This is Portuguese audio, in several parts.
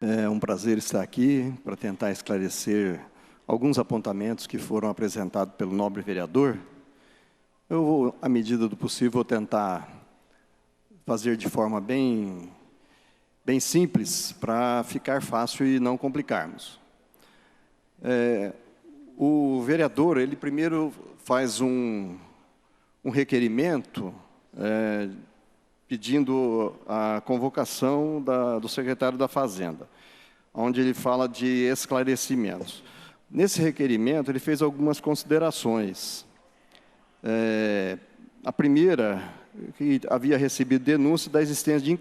É um prazer estar aqui para tentar esclarecer alguns apontamentos que foram apresentados pelo nobre vereador. Eu vou, à medida do possível, tentar fazer de forma bem simples, para ficar fácil e não complicarmos. O vereador, ele primeiro faz um requerimento pedindo a convocação do secretário da Fazenda, onde ele fala de esclarecimentos. Nesse requerimento, ele fez algumas considerações. A primeira, que havia recebido denúncia da existência de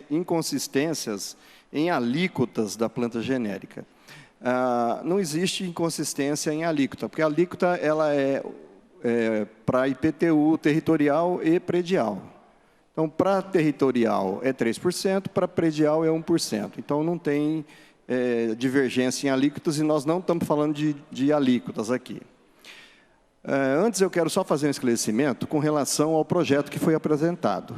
inconsistências em alíquotas da planta genérica. Não existe inconsistência em alíquota, porque a alíquota ela é para IPTU territorial e predial. Então, para territorial é 3%, para predial é 1%. Então, não tem divergência em alíquotas, e nós não estamos falando de alíquotas aqui. Antes, eu quero só fazer um esclarecimento com relação ao projeto que foi apresentado.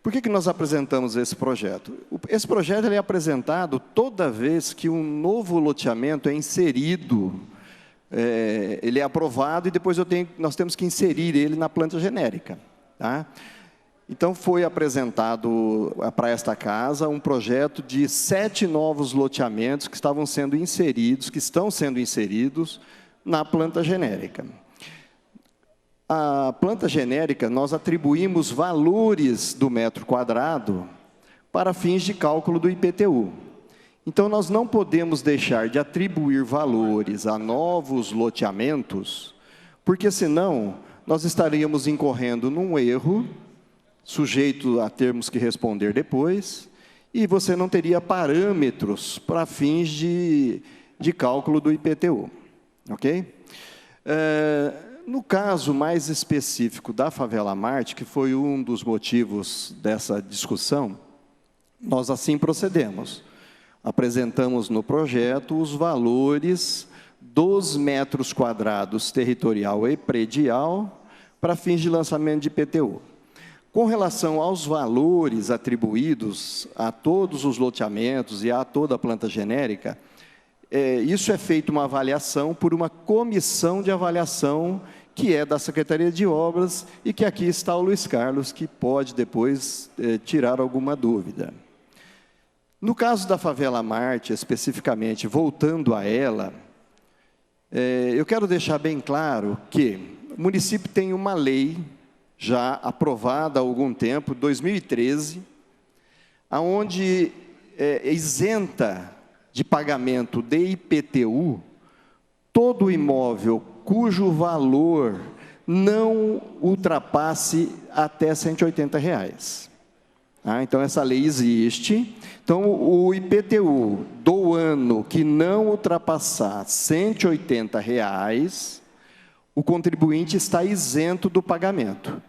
Por que nós apresentamos esse projeto? Esse projeto é apresentado toda vez que um novo loteamento é inserido, ele é aprovado, e depois nós temos que inserir ele na planta genérica. Tá? Então, foi apresentado para esta casa um projeto de 7 novos loteamentos que estão sendo inseridos na planta genérica. A planta genérica, nós atribuímos valores do metro quadrado para fins de cálculo do IPTU. Então, nós não podemos deixar de atribuir valores a novos loteamentos, porque senão nós estaríamos incorrendo num erro, sujeito a termos que responder depois, e você não teria parâmetros para fins de cálculo do IPTU. Ok? No caso mais específico da Favela Marte, que foi um dos motivos dessa discussão, nós assim procedemos. Apresentamos no projeto os valores dos metros quadrados territorial e predial para fins de lançamento de IPTU. Com relação aos valores atribuídos a todos os loteamentos e a toda a planta genérica, isso é feito uma avaliação por uma comissão de avaliação que é da Secretaria de Obras, e que aqui está o Luiz Carlos, que pode depois tirar alguma dúvida. No caso da Favela Marte, especificamente, voltando a ela, eu quero deixar bem claro que o município tem uma lei já aprovada há algum tempo, 2013, aonde isenta de pagamento de IPTU todo imóvel cujo valor não ultrapasse até R$ 180. Então, essa lei existe. Então, o IPTU do ano que não ultrapassar R$ 180, o contribuinte está isento do pagamento.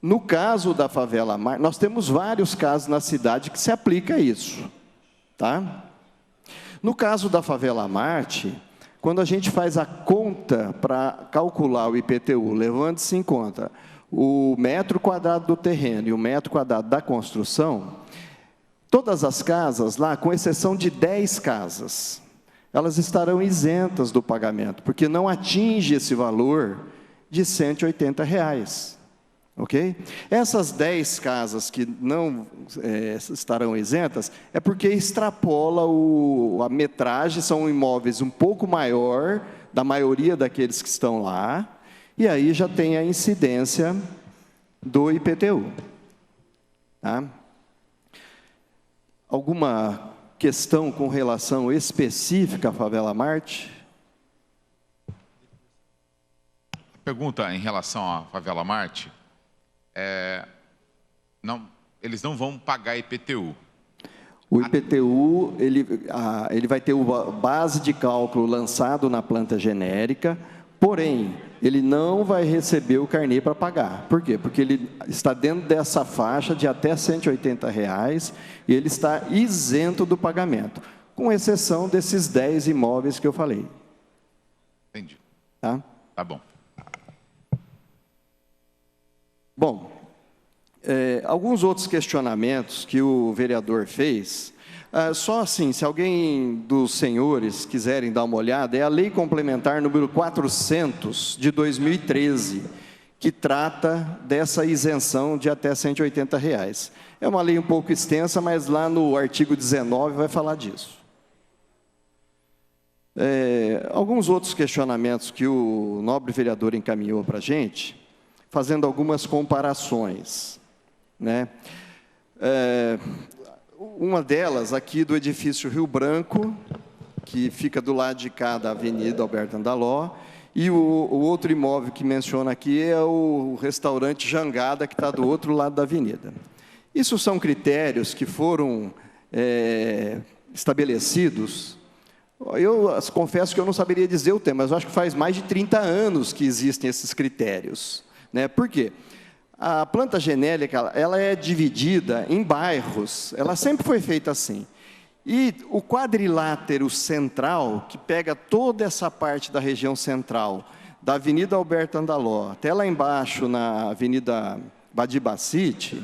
No caso da Favela Marte, nós temos vários casos na cidade que se aplica isso. Tá? No caso da Favela Marte, quando a gente faz a conta para calcular o IPTU, levando-se em conta o metro quadrado do terreno e o metro quadrado da construção, todas as casas lá, com exceção de 10 casas, elas estarão isentas do pagamento, porque não atinge esse valor de R$ 180. Ok? Essas 10 casas que não estarão isentas, é porque extrapola a metragem, são imóveis um pouco maior da maioria daqueles que estão lá, e aí já tem a incidência do IPTU. Tá? Alguma questão com relação específica à Favela Marte? Pergunta em relação à Favela Marte. Eles não vão pagar IPTU. O IPTU, ele vai ter a base de cálculo lançado na planta genérica, porém, ele não vai receber o carnê para pagar. Por quê? Porque ele está dentro dessa faixa de até R$ 180, e ele está isento do pagamento, com exceção desses 10 imóveis que eu falei. Entendi. Tá? Tá bom. Bom, alguns outros questionamentos que o vereador fez. Só assim, se alguém dos senhores quiserem dar uma olhada, é a Lei Complementar número 400 de 2013, que trata dessa isenção de até R$ 180. É uma lei um pouco extensa, mas lá no artigo 19 vai falar disso. Alguns outros questionamentos que o nobre vereador encaminhou para a gente, fazendo algumas comparações, né? Uma delas aqui do edifício Rio Branco, que fica do lado de cá da Avenida Alberto Andaló, e o outro imóvel que menciona aqui é o restaurante Jangada, que está do outro lado da avenida. Isso são critérios que foram estabelecidos. Eu confesso que eu não saberia dizer o tema, mas eu acho que faz mais de 30 anos que existem esses critérios, né? Por quê? A planta genérica, ela é dividida em bairros, ela sempre foi feita assim. E o quadrilátero central, que pega toda essa parte da região central, da Avenida Alberto Andaló, até lá embaixo na Avenida Badibacite,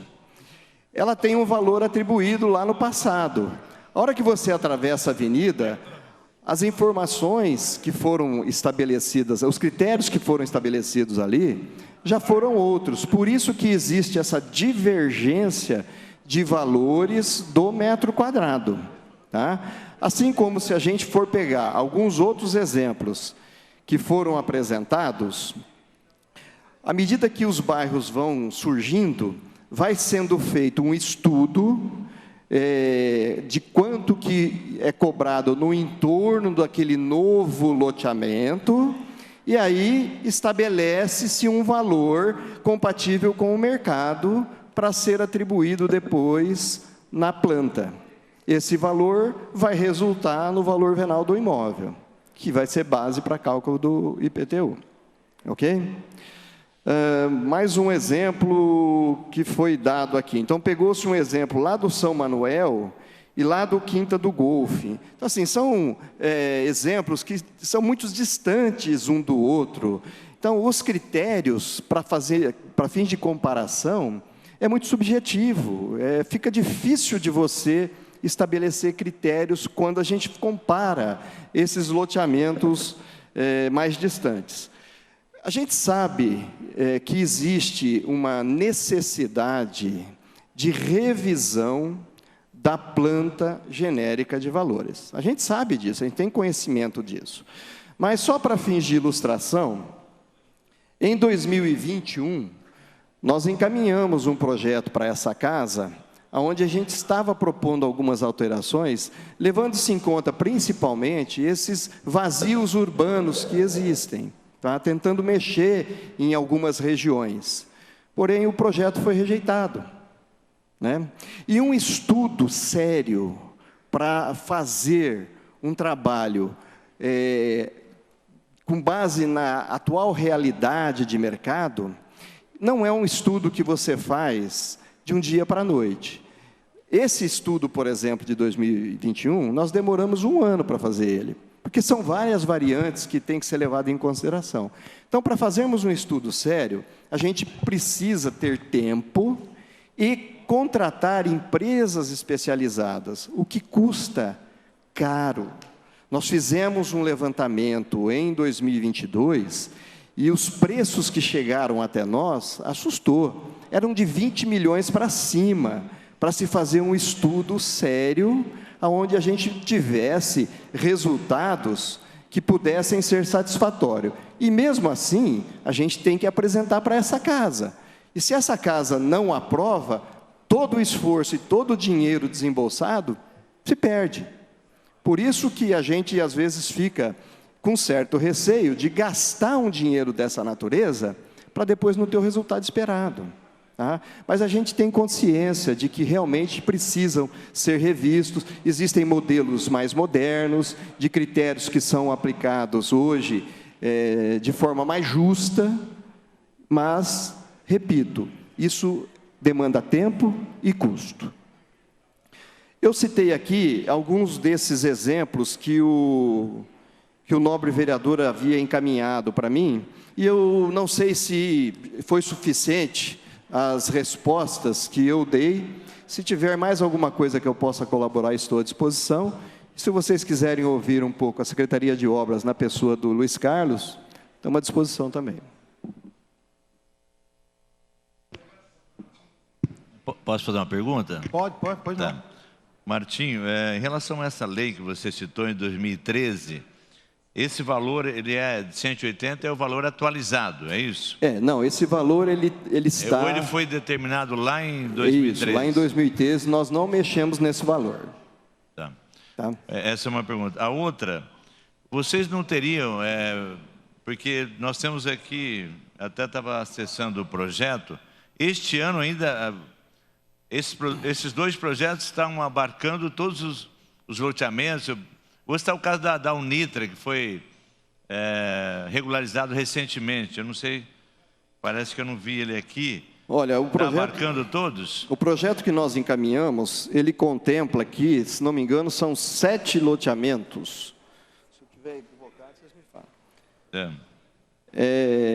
ela tem um valor atribuído lá no passado. A hora que você atravessa a avenida, as informações que foram estabelecidas, os critérios que foram estabelecidos ali, já foram outros. Por isso que existe essa divergência de valores do metro quadrado. Tá? Assim como se a gente for pegar alguns outros exemplos que foram apresentados, à medida que os bairros vão surgindo, vai sendo feito um estudo de quanto que é cobrado no entorno daquele novo loteamento, e aí estabelece-se um valor compatível com o mercado para ser atribuído depois na planta. Esse valor vai resultar no valor venal do imóvel, que vai ser base para cálculo do IPTU. Ok? Mais um exemplo que foi dado aqui. Então, pegou-se um exemplo lá do São Manuel e lá do Quinta do Golfe. Então, assim, são exemplos que são muito distantes um do outro. Então, os critérios para fins de comparação é muito subjetivo. Fica difícil de você estabelecer critérios quando a gente compara esses loteamentos mais distantes. A gente sabe que existe uma necessidade de revisão da planta genérica de valores. A gente sabe disso, a gente tem conhecimento disso. Mas só para fins de ilustração, em 2021, nós encaminhamos um projeto para essa casa, onde a gente estava propondo algumas alterações, levando-se em conta principalmente esses vazios urbanos que existem, tá? Tentando mexer em algumas regiões. Porém, o projeto foi rejeitado, né? E um estudo sério para fazer um trabalho com base na atual realidade de mercado, não é um estudo que você faz de um dia para a noite. Esse estudo, por exemplo, de 2021, nós demoramos 1 ano para fazer ele, porque são várias variantes que têm que ser levadas em consideração. Então, para fazermos um estudo sério, a gente precisa ter tempo e contratar empresas especializadas, o que custa caro. Nós fizemos um levantamento em 2022 e os preços que chegaram até nós assustou. Eram de 20 milhões para cima, para se fazer um estudo sério, onde a gente tivesse resultados que pudessem ser satisfatórios. E mesmo assim, a gente tem que apresentar para essa casa. E se essa casa não aprova, todo o esforço e todo o dinheiro desembolsado se perde. Por isso que a gente, às vezes, fica com certo receio de gastar um dinheiro dessa natureza para depois não ter o resultado esperado. Tá? Mas a gente tem consciência de que realmente precisam ser revistos. Existem modelos mais modernos, de critérios que são aplicados hoje de forma mais justa, mas, repito, isso demanda tempo e custo. Eu citei aqui alguns desses exemplos que o nobre vereador havia encaminhado para mim, e eu não sei se foi suficiente as respostas que eu dei, Se tiver mais alguma coisa que eu possa colaborar, estou à disposição. Se vocês quiserem ouvir um pouco a Secretaria de Obras na pessoa do Luiz Carlos, estamos à disposição também. Posso fazer uma pergunta? Pode Tá. não. Martinho, em relação a essa lei que você citou em 2013, esse valor, ele é de 180, é o valor atualizado, é isso? Não, esse valor, ele está... Ou ele foi determinado lá em 2013? Isso, lá em 2013, nós não mexemos nesse valor. Tá. Tá? Essa é uma pergunta. A outra, vocês não teriam, porque nós temos aqui, até estava acessando o projeto, este ano ainda, esses dois projetos estão abarcando todos os loteamentos. Hoje está o caso da Unitra, que foi regularizado recentemente. Eu não sei, parece que eu não vi ele aqui. Olha, o projeto... Está abarcando todos? O projeto que nós encaminhamos, ele contempla aqui, se não me engano, são 7 loteamentos. Se eu estiver equivocado, vocês me falam.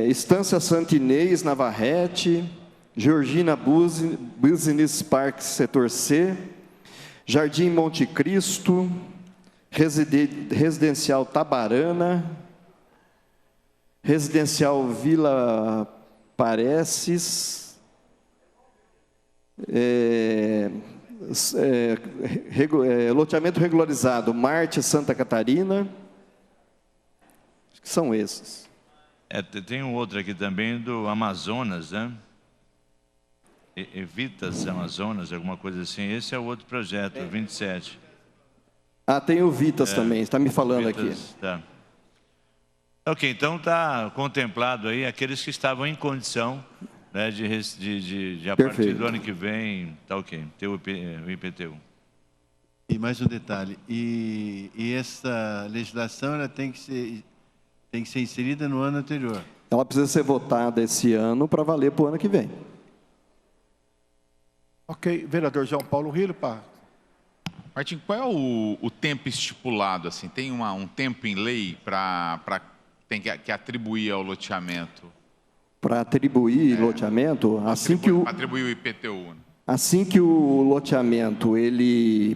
Estância Santinês, Navarrete, Georgina Business Park, Setor C, Jardim Monte Cristo, Residencial Tabarana, Residencial Vila Pareces, loteamento regularizado Marte, Santa Catarina. Acho que são esses. Tem um outro aqui também do Amazonas, né? Evitas Amazonas, alguma coisa assim. Esse é o outro projeto, 27. Tem o Vitas também, está me falando Vitas, aqui. Tá. Ok, então está contemplado aí aqueles que estavam em condição, né, de a partir do ano que vem, tá ok, ter o IPTU. E mais um detalhe, e essa legislação ela tem que ser inserida no ano anterior. Ela precisa ser votada esse ano para valer para o ano que vem. Ok, vereador João Paulo Rilho, Martim, qual é o tempo estipulado? Assim, tem um tempo em lei tem que atribuir ao loteamento? Para atribuir loteamento, Para atribuir o IPTU. Né? Assim que o loteamento ele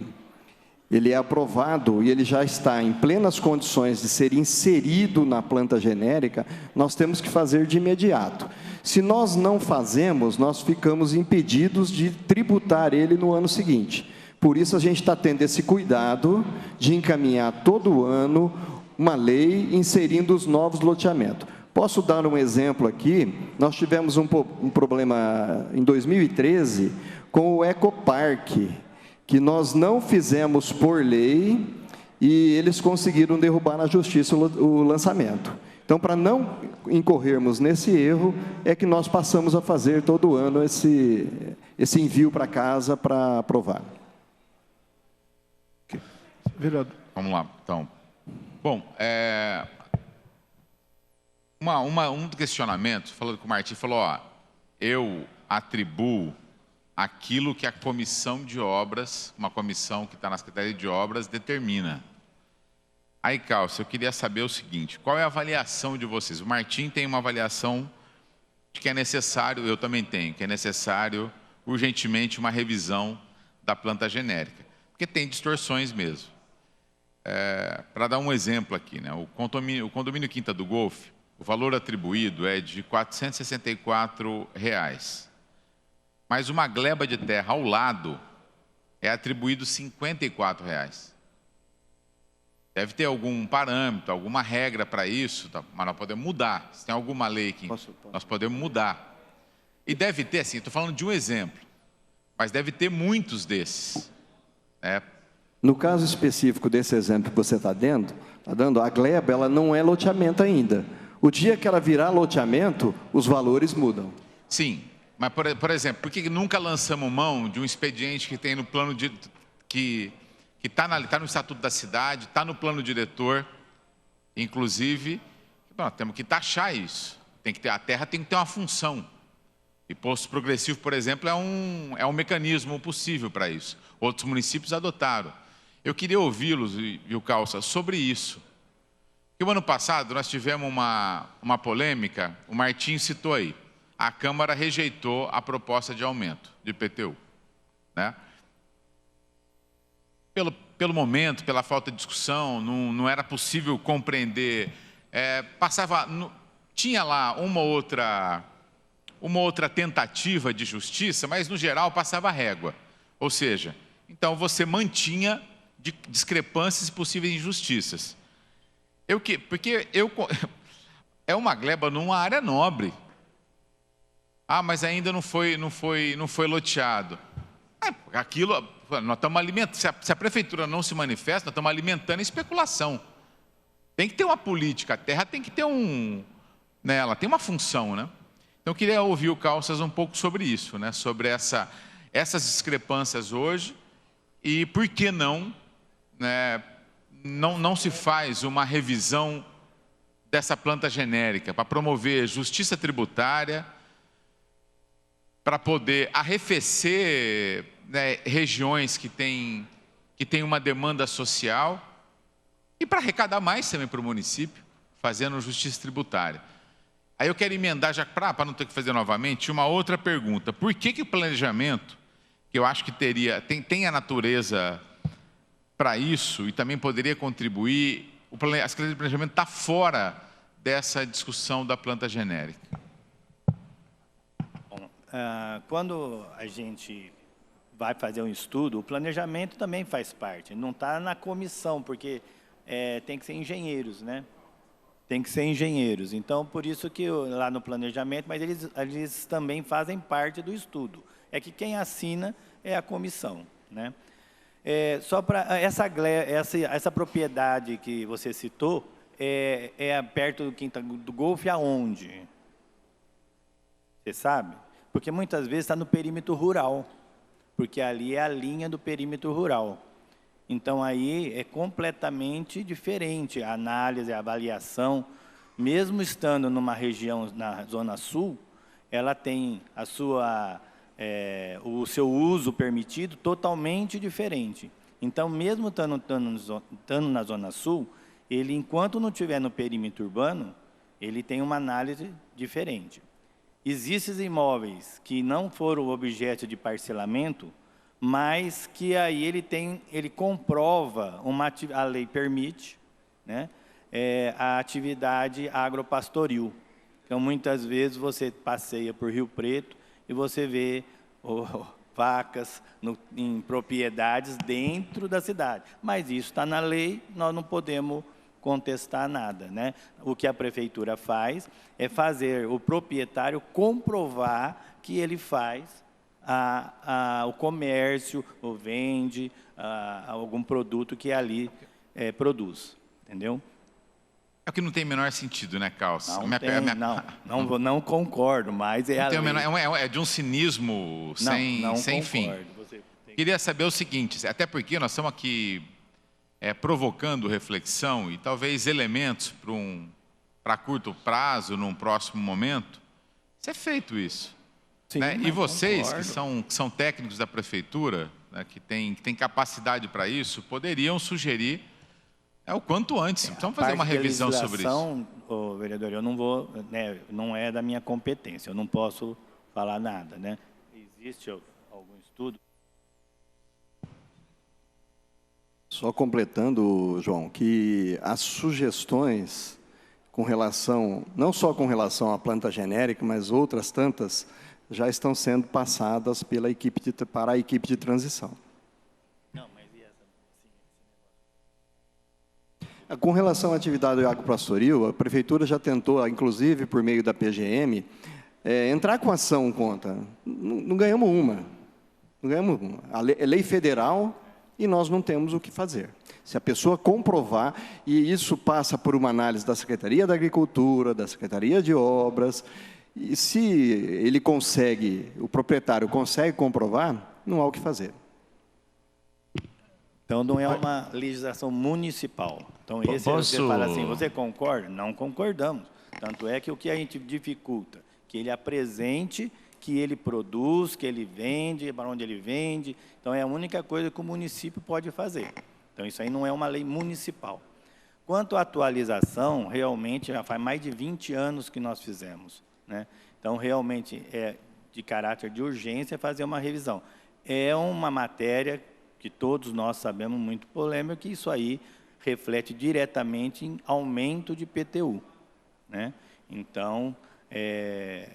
é aprovado e ele já está em plenas condições de ser inserido na planta genérica, nós temos que fazer de imediato. Se nós não fazemos, nós ficamos impedidos de tributar ele no ano seguinte. Por isso a gente está tendo esse cuidado de encaminhar todo ano uma lei inserindo os novos loteamentos. Posso dar um exemplo aqui? Nós tivemos um problema em 2013 com o Ecoparque, que nós não fizemos por lei e eles conseguiram derrubar na justiça o lançamento. Então, para não incorrermos nesse erro, é que nós passamos a fazer todo ano esse envio para casa para aprovar. vereador. Vamos lá, então. Bom, um questionamento, falando com o Martim, falou, eu atribuo aquilo que a comissão de obras, uma comissão que está na Secretaria de Obras, determina. Aí, Cálcio, eu queria saber o seguinte, qual é a avaliação de vocês? O Martim tem uma avaliação de que é necessário, eu também tenho, que é necessário urgentemente uma revisão da planta genérica, porque tem distorções mesmo. Para dar um exemplo aqui, né, o condomínio Quinta do Golfe, o valor atribuído é de R$ 464, mas uma gleba de terra ao lado é atribuído R$ 54. Deve ter algum parâmetro, alguma regra para isso, tá? Mas nós podemos mudar. Se tem alguma lei que nós podemos mudar. E deve ter, assim, estou falando de um exemplo, mas deve ter muitos desses. No caso específico desse exemplo que você está dando, a gleba ela não é loteamento ainda. O dia que ela virar loteamento, os valores mudam. Sim, mas, por exemplo, por que nunca lançamos mão de um expediente que tem no plano de... que está no Estatuto da Cidade, está no plano diretor, inclusive, temos que taxar isso. A terra tem que ter uma função. Imposto progressivo, por exemplo, é um mecanismo possível para isso. Outros municípios adotaram. Eu queria ouvi-los, viu, Calça, sobre isso. Porque o ano passado nós tivemos uma polêmica, o Martim citou aí, a Câmara rejeitou a proposta de aumento de IPTU. né? Pelo momento, pela falta de discussão, não era possível compreender. Tinha lá uma outra tentativa de justiça, mas, no geral, passava a régua. Ou seja, então você mantinha discrepâncias e possíveis injustiças. Porque é uma gleba numa área nobre. Ah, mas ainda não foi loteado. Aquilo, nós estamos alimentando. Se a prefeitura não se manifesta, nós estamos alimentando a especulação. Tem que ter uma política, a terra tem que ter ela tem uma função, né? Então, eu queria ouvir o Calças um pouco sobre isso, né? Sobre essas discrepâncias hoje e por que não, né, não se faz uma revisão dessa planta genérica para promover justiça tributária, para poder arrefecer, né, regiões que têm uma demanda social e para arrecadar mais também para o município, fazendo justiça tributária. Aí eu quero emendar, já para não ter que fazer novamente, uma outra pergunta. Por que o planejamento, que eu acho que tem a natureza para isso e também poderia contribuir, a Secretaria de Planejamento está fora dessa discussão da planta genérica? Bom, quando a gente vai fazer um estudo, o planejamento também faz parte. Não está na comissão, porque tem que ser engenheiros, né? Tem que ser engenheiros. Então, por isso que lá no planejamento, mas eles também fazem parte do estudo. É que quem assina é a comissão, né? Só para essa propriedade que você citou, perto do Golfe aonde? Você sabe? Porque muitas vezes está no perímetro rural, porque ali é a linha do perímetro rural. Então, aí é completamente diferente a análise, a avaliação. Mesmo estando numa região, na Zona Sul, ela tem o seu uso permitido totalmente diferente. Então, mesmo estando na Zona Sul, ele, enquanto não estiver no perímetro urbano, ele tem uma análise diferente. Existem imóveis que não foram objeto de parcelamento, mas que aí ele comprova, a lei permite, né, a atividade agropastoril. Então, muitas vezes, você passeia por Rio Preto e você vê vacas em propriedades dentro da cidade. Mas isso está na lei, nós não podemos contestar nada, né? O que a prefeitura faz é fazer o proprietário comprovar que ele faz o comércio, ou vende algum produto que ali produz, entendeu? É o que não tem o menor sentido, né, Calças? Não concordo, mas é a lei. É de um cinismo sem fim. Queria saber o seguinte, até porque nós estamos aqui provocando reflexão e talvez elementos para curto prazo, num próximo momento, ser feito isso. Sim, né? E vocês, concordo, que são técnicos da prefeitura, né, que tem capacidade para isso, poderiam sugerir o quanto antes. Precisamos fazer uma revisão sobre isso. Vereador, eu não vou, né, não é da minha competência, eu não posso falar nada, né? Existe algum estudo? Só completando, João, que as sugestões com relação, não só com relação à planta genérica, mas outras tantas, já estão sendo passadas para a equipe de transição. Não, mas e essa? Com relação à atividade agropastoril, a prefeitura já tentou, inclusive por meio da PGM, entrar com ação contra. Não ganhamos uma. Não ganhamos uma. É lei federal e nós não temos o que fazer. Se a pessoa comprovar, e isso passa por uma análise da Secretaria da Agricultura, da Secretaria de Obras, e se ele o proprietário consegue comprovar, não há o que fazer. Então, não é uma legislação municipal. Então, você fala assim, você concorda? Não concordamos. Tanto é que o que a gente dificulta, que ele apresente, que ele produz, que ele vende, para onde ele vende. Então, é a única coisa que o município pode fazer. Então, isso aí não é uma lei municipal. Quanto à atualização, realmente, já faz mais de 20 anos que nós fizemos, né? Então, realmente, é de caráter de urgência fazer uma revisão. é uma matéria que todos nós sabemos muito polêmica, que isso aí reflete diretamente em aumento de IPTU, né? Então, é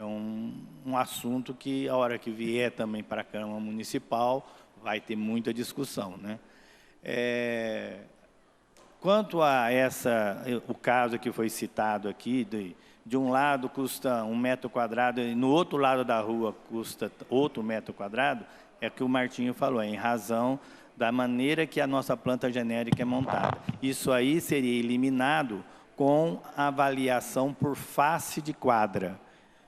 um assunto que, a hora que vier também para a Câmara Municipal, vai ter muita discussão, né? Quanto a o caso que foi citado aqui, de um lado custa 1 metro quadrado e no outro lado da rua custa outro metro quadrado, é o que o Martinho falou, em razão da maneira que a nossa planta genérica é montada. Isso aí seria eliminado com a avaliação por face de quadra.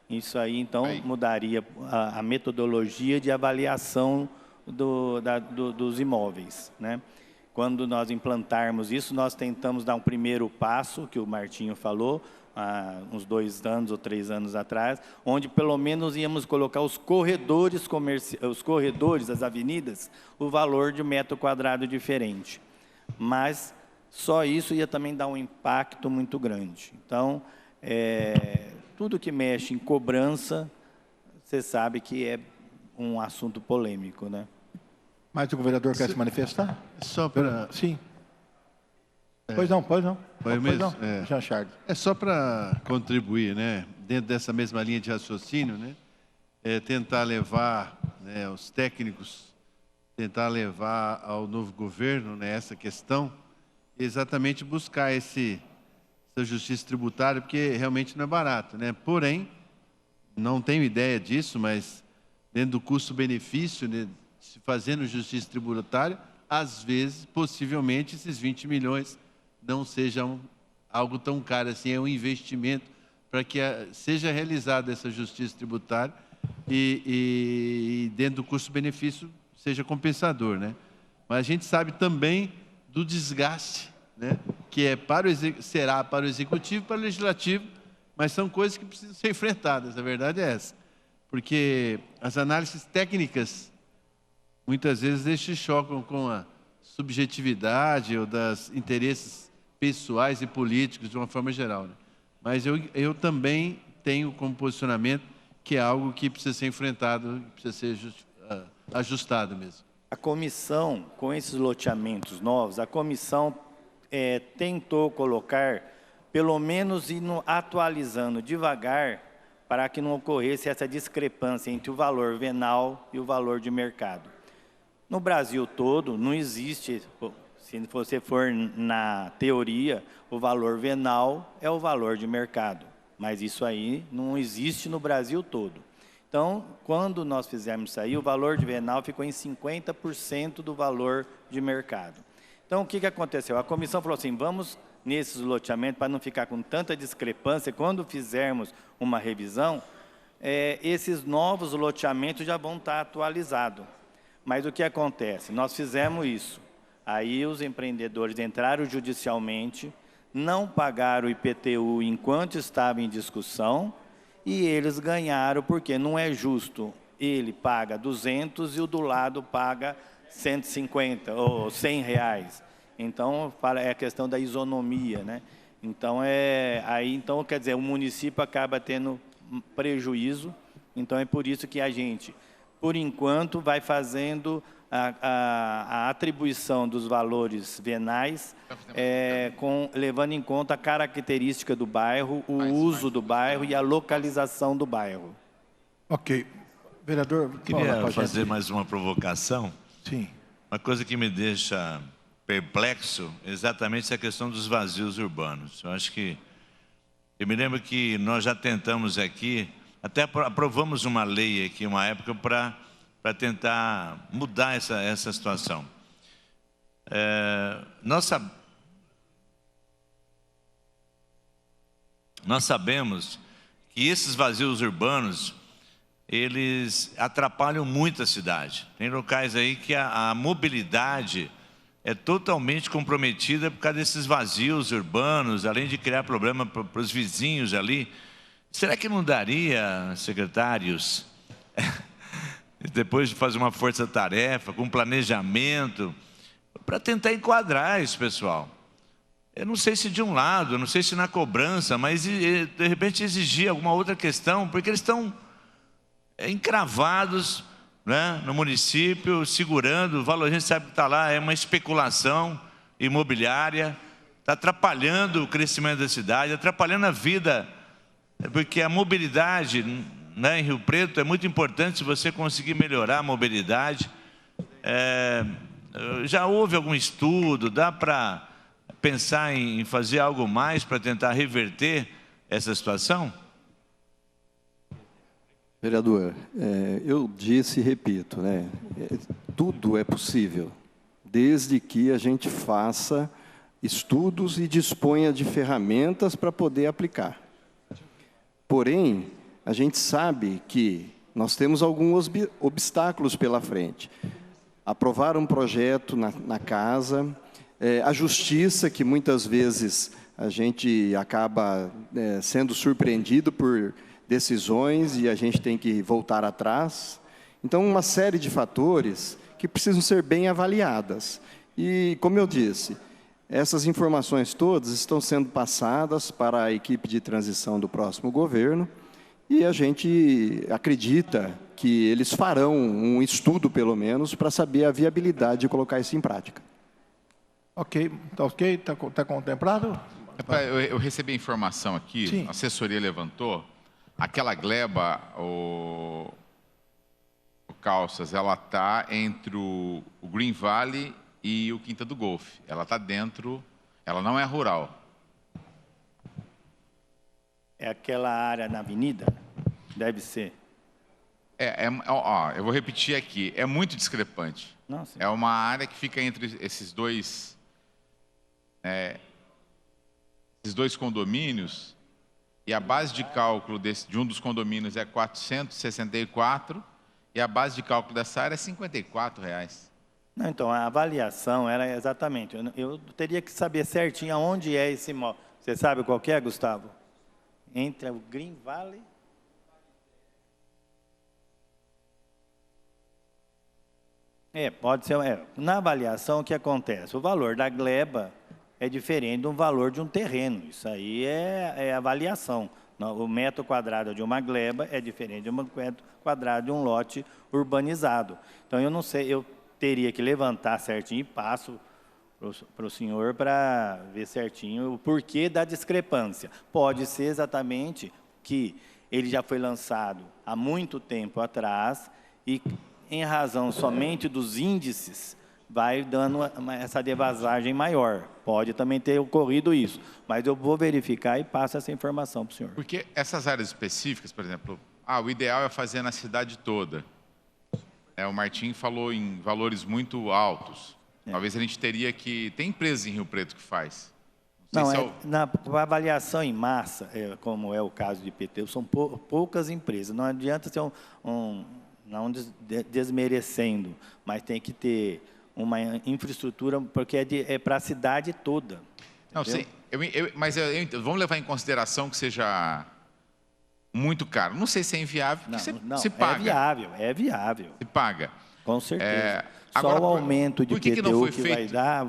Isso aí, então, mudaria a metodologia de avaliação dos imóveis, né? Quando nós implantarmos isso, nós tentamos dar um primeiro passo, que o Martinho falou, há uns 2 anos ou 3 anos atrás, onde pelo menos íamos colocar os corredores das avenidas, o valor de metro quadrado diferente. Mas só isso ia também dar um impacto muito grande. Então, tudo que mexe em cobrança, você sabe que é um assunto polêmico, né? Mais o vereador quer se manifestar? Só para... Sim. Pois não. Foi mesmo? Não. Jean Charles. É só para contribuir, né? Dentro dessa mesma linha de raciocínio, né? Tentar levar, né, os técnicos, tentar levar ao novo governo, né, essa questão, exatamente buscar essa justiça tributária, porque realmente não é barato, né? Porém, não tenho ideia disso, mas dentro do custo-benefício, né, se fazendo justiça tributária, às vezes, possivelmente, esses 20 milhões não sejam algo tão caro assim, é um investimento para que seja realizada essa justiça tributária e dentro do custo-benefício seja compensador, né? Mas a gente sabe também do desgaste, né, que será para o Executivo e para o Legislativo, mas são coisas que precisam ser enfrentadas, a verdade é essa. Porque as análises técnicas muitas vezes eles se chocam com a subjetividade ou dos interesses pessoais e políticos de uma forma geral, né? Mas eu também tenho como posicionamento que é algo que precisa ser enfrentado, que precisa ser ajustado mesmo. A comissão, com esses loteamentos novos, a comissão tentou colocar, pelo menos atualizando devagar, para que não ocorresse essa discrepância entre o valor venal e o valor de mercado. No Brasil todo, não existe, se você for na teoria, o valor venal é o valor de mercado. Mas isso aí não existe no Brasil todo. Então, quando nós fizemos isso aí, o valor de venal ficou em 50% do valor de mercado. Então, o que aconteceu? A comissão falou assim, vamos nesses loteamentos, para não ficar com tanta discrepância, quando fizermos uma revisão, esses novos loteamentos já vão estar atualizados. Mas o que acontece? Nós fizemos isso. Aí os empreendedores entraram judicialmente, não pagaram o IPTU enquanto estava em discussão, e eles ganharam, porque não é justo. Ele paga 200 e o do lado paga 150 ou 100 reais. Então, é a questão da isonomia, né? Então, então, quer dizer, o município acaba tendo prejuízo. Então, é por isso que a gente, por enquanto, vai fazendo a atribuição dos valores venais, levando em conta a característica do bairro, o uso do bairro e a localização do bairro. Ok. Vereador... Queria fazer mais uma provocação. Sim. Uma coisa que me deixa perplexo é exatamente essa questão dos vazios urbanos. Eu me lembro que nós já tentamos aqui, até aprovamos uma lei aqui, uma época, para tentar mudar essa situação. Nós sabemos que esses vazios urbanos, eles atrapalham muito a cidade. Tem locais aí que a mobilidade é totalmente comprometida por causa desses vazios urbanos, além de criar problema para os vizinhos ali. Será que não daria, secretários, depois de fazer uma força-tarefa, com planejamento, para tentar enquadrar esse pessoal? Eu não sei se de um lado, não sei se na cobrança, mas de repente exigir alguma outra questão, porque eles estão encravados né, no município, segurando, o valor a gente sabe que está lá, é uma especulação imobiliária, está atrapalhando o crescimento da cidade, atrapalhando a vida, porque a mobilidade, né, em Rio Preto é muito importante. Se você conseguir melhorar a mobilidade, já houve algum estudo, dá para pensar em fazer algo mais para tentar reverter essa situação? Vereador, eu disse e repito, né, tudo é possível, desde que a gente faça estudos e disponha de ferramentas para poder aplicar. Porém, a gente sabe que nós temos alguns obstáculos pela frente. Aprovar um projeto na casa, a justiça, que muitas vezes a gente acaba sendo surpreendido por decisões e a gente tem que voltar atrás. Então, uma série de fatores que precisam ser bem avaliadas. E, como eu disse, essas informações todas estão sendo passadas para a equipe de transição do próximo governo e a gente acredita que eles farão um estudo, pelo menos, para saber a viabilidade de colocar isso em prática. Ok, está contemplado? Eu recebi a informação aqui, Sim. a assessoria levantou, aquela gleba, o Calças, ela está entre o Green Valley e o Quinta do Golfe. Ela está dentro, ela não é rural. É aquela área na avenida? Deve ser. Eu vou repetir aqui, é muito discrepante. Nossa. É uma área que fica entre esses dois condomínios, e a base de cálculo de um dos condomínios é 464, e a base de cálculo dessa área é R$ 54,00. Não, então, a avaliação era exatamente, eu teria que saber certinho aonde é esse imóvel. Você sabe qual que é, Gustavo? Entre o Green Valley... pode ser. Na avaliação, o que acontece? O valor da gleba é diferente do valor de um terreno. Isso aí é avaliação. O metro quadrado de uma gleba é diferente de um metro quadrado de um lote urbanizado. Então, eu não sei, eu teria que levantar certinho e passo para o senhor para ver certinho o porquê da discrepância. Pode ser exatamente que ele já foi lançado há muito tempo atrás e, em razão somente dos índices, vai dando essa devasagem maior. Pode também ter ocorrido isso, mas eu vou verificar e passo essa informação para o senhor. Porque essas áreas específicas, por exemplo, o ideal é fazer na cidade toda. O Martim falou em valores muito altos. Talvez a gente teria que... Tem empresas em Rio Preto que faz. Na avaliação em massa, como é o caso de IPTU, são poucas empresas. Não adianta ser não desmerecendo, mas tem que ter uma infraestrutura, porque é para a cidade toda. Não, sim, mas vamos levar em consideração que seja muito caro. Não sei se é inviável, se paga. É viável. Se paga. Com certeza. Agora, só o aumento de IPTU que vai dar,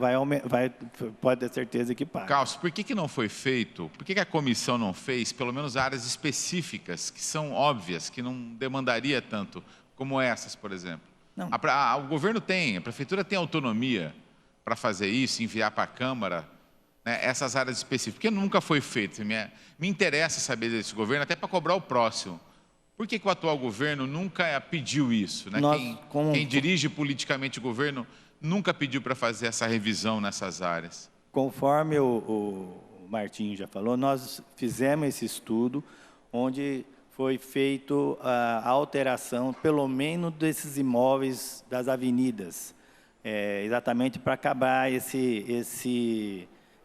pode ter certeza que paga. Carlos, por que não foi feito? Por que a comissão não fez, pelo menos áreas específicas, que são óbvias, que não demandaria tanto, como essas, por exemplo? Não. O governo a prefeitura tem autonomia para fazer isso, enviar para a Câmara, né, essas áreas específicas. Porque nunca foi feito. Me interessa saber desse governo, até para cobrar o próximo. Por que o atual governo nunca pediu isso? Né? Quem dirige politicamente o governo nunca pediu para fazer essa revisão nessas áreas? Conforme o Martinho já falou, nós fizemos esse estudo onde foi feito a alteração, pelo menos, desses imóveis das avenidas, exatamente para acabar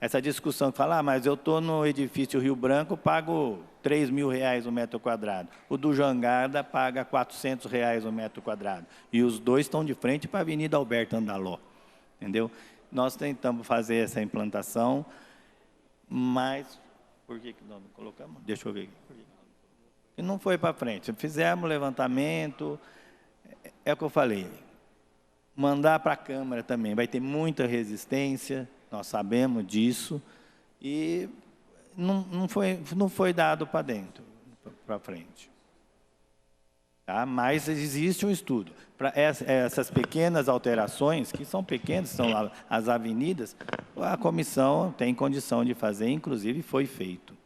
essa discussão que fala, mas eu estou no edifício Rio Branco, pago R$ 3.000 o metro quadrado. O do Jangada paga R$ 400 o metro quadrado. E os dois estão de frente para a Avenida Alberto Andaló. Entendeu? Nós tentamos fazer essa implantação, mas... Por que nós não colocamos? Deixa eu ver aqui. E não foi para frente. Fizemos levantamento, é o que eu falei. Mandar para a Câmara também, vai ter muita resistência, nós sabemos disso, e não foi dado para dentro, para frente. Tá? Mas existe um estudo. Para essas pequenas alterações, que são pequenas, são as avenidas, a comissão tem condição de fazer, inclusive foi feito.